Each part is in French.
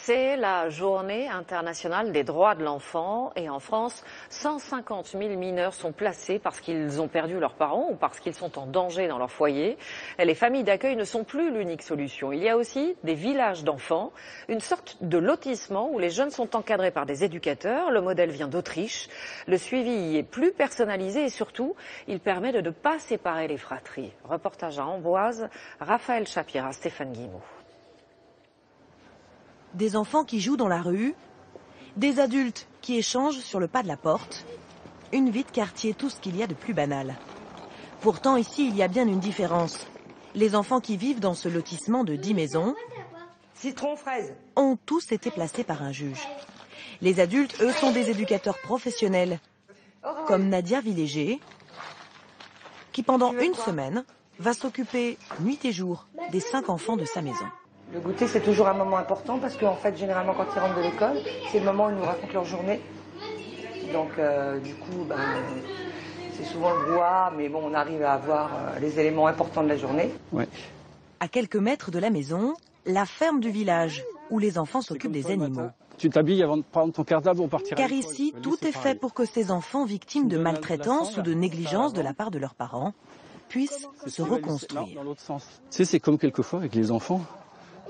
C'est la journée internationale des droits de l'enfant et en France, 150 000 mineurs sont placés parce qu'ils ont perdu leurs parents ou parce qu'ils sont en danger dans leur foyer. Et les familles d'accueil ne sont plus l'unique solution. Il y a aussi des villages d'enfants, une sorte de lotissement où les jeunes sont encadrés par des éducateurs. Le modèle vient d'Autriche. Le suivi y est plus personnalisé et surtout, il permet de ne pas séparer les fratries. Reportage à Amboise, Raphaël Chapira, Stéphane Guimau. Des enfants qui jouent dans la rue, des adultes qui échangent sur le pas de la porte, une vie de quartier, tout ce qu'il y a de plus banal. Pourtant, ici, il y a bien une différence. Les enfants qui vivent dans ce lotissement de 10 maisons citron, fraise, ont tous été placés par un juge. Les adultes, eux, sont des éducateurs professionnels, comme Nadia Villéger, qui pendant une semaine va s'occuper nuit et jour des 5 enfants de sa maison. Le goûter, c'est toujours un moment important parce qu'en fait, généralement, quand ils rentrent de l'école, c'est le moment où ils nous racontent leur journée. Donc, du coup, c'est souvent le brouhaha, mais bon, on arrive à avoir les éléments importants de la journée. Ouais. À quelques mètres de la maison, la ferme du village, où les enfants s'occupent des animaux. Tu t'habilles avant de prendre ton cartable pour partir. Car ici, tout est fait pour que ces enfants victimes de maltraitance ou de négligence de la part de leurs parents puissent se reconstruire. Dans l'autre sens. Tu sais, c'est comme quelquefois avec les enfants.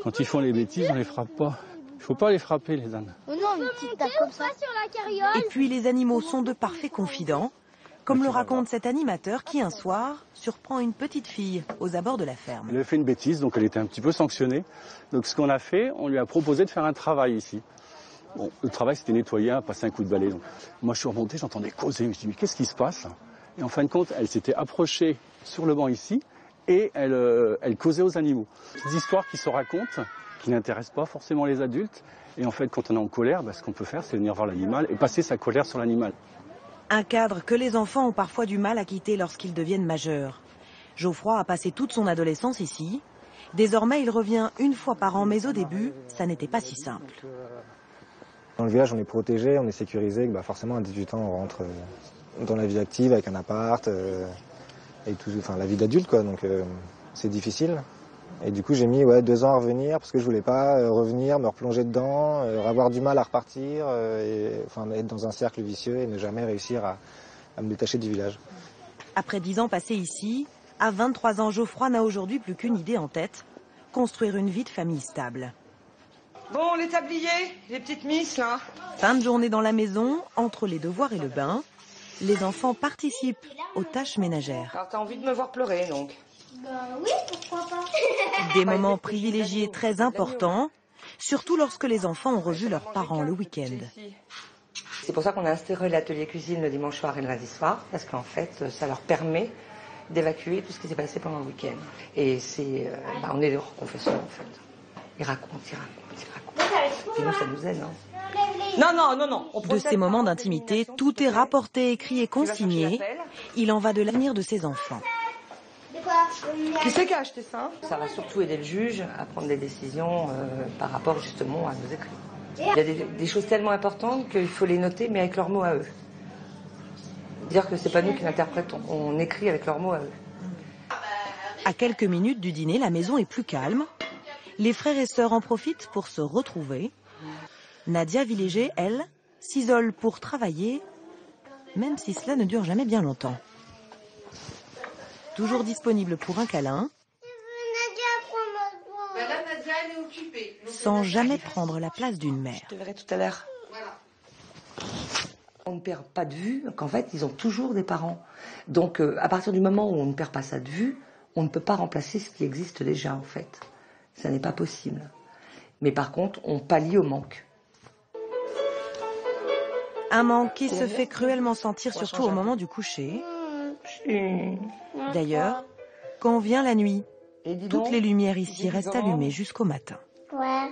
Quand ils font les bêtises, on les frappe pas. Il faut pas les frapper, les ânes. Oh non, une petite tape comme ça. Et puis les animaux sont de parfaits confidents, comme le raconte cet animateur qui un soir surprend une petite fille aux abords de la ferme. Elle avait fait une bêtise, donc elle était un petit peu sanctionnée. Donc ce qu'on a fait, on lui a proposé de faire un travail ici. Bon, le travail c'était nettoyer, passer un coup de balai. Donc, moi je suis remonté, j'entendais causer, je me suis dit mais qu'est-ce qui se passe? Et en fin de compte, elle s'était approchée sur le banc ici. Et elle causait aux animaux. Des histoires qui se racontent, qui n'intéressent pas forcément les adultes. Et en fait, quand on est en colère, ce qu'on peut faire, c'est venir voir l'animal et passer sa colère sur l'animal. Un cadre que les enfants ont parfois du mal à quitter lorsqu'ils deviennent majeurs. Geoffroy a passé toute son adolescence ici. Désormais, il revient une fois par an, mais au début, ça n'était pas si simple. Dans le village, on est protégé, on est sécurisé. Forcément, à 18 ans, on rentre dans la vie active avec un appart. Et tout, enfin la vie d'adulte quoi, donc c'est difficile. Et du coup j'ai mis 2 ans à revenir parce que je voulais pas revenir, me replonger dedans, avoir du mal à repartir, être dans un cercle vicieux et ne jamais réussir à me détacher du village. Après 10 ans passés ici, à 23 ans, Geoffroy n'a aujourd'hui plus qu'une idée en tête, construire une vie de famille stable. Bon, les tabliers, les petites misses là. Fin de journée dans la maison, entre les devoirs et le bain, les enfants participent aux tâches ménagères. Alors t'as envie de me voir pleurer donc? Oui, pourquoi pas. Des moments privilégiés très importants, surtout lorsque les enfants ont revu leurs parents le week-end. C'est pour ça qu'on a instauré l'atelier cuisine le dimanche soir et le lundi soir, parce qu'en fait ça leur permet d'évacuer tout ce qui s'est passé pendant le week-end. Et c'est, on est hors confession en fait. Ils racontent. Et nous ça nous aide, hein. Non. De ces moments d'intimité, tout est rapporté, écrit et consigné. Il en va de l'avenir de ses enfants. Qui c'est qui a acheté ça? Ça va surtout aider le juge à prendre des décisions par rapport justement à nos écrits. Il y a des choses tellement importantes qu'il faut les noter, mais avec leurs mots à eux. Dire que c'est pas nous qui l'interprétons, on écrit avec leurs mots à eux. À quelques minutes du dîner, la maison est plus calme. Les frères et sœurs en profitent pour se retrouver. Nadia Villéger, elle, s'isole pour travailler, même si cela ne dure jamais bien longtemps. Toujours disponible pour un câlin, sans jamais prendre la place d'une mère. Je te verrai tout à l'heure. On ne perd pas de vue qu'en fait, ils ont toujours des parents. Donc, à partir du moment où on ne perd pas ça de vue, on ne peut pas remplacer ce qui existe déjà, en fait. Ça n'est pas possible. Mais par contre, on pallie au manque. Un manque qui se fait cruellement sentir, surtout au moment du coucher. D'ailleurs, quand vient la nuit, toutes les lumières ici restent allumées jusqu'au matin. Ouais.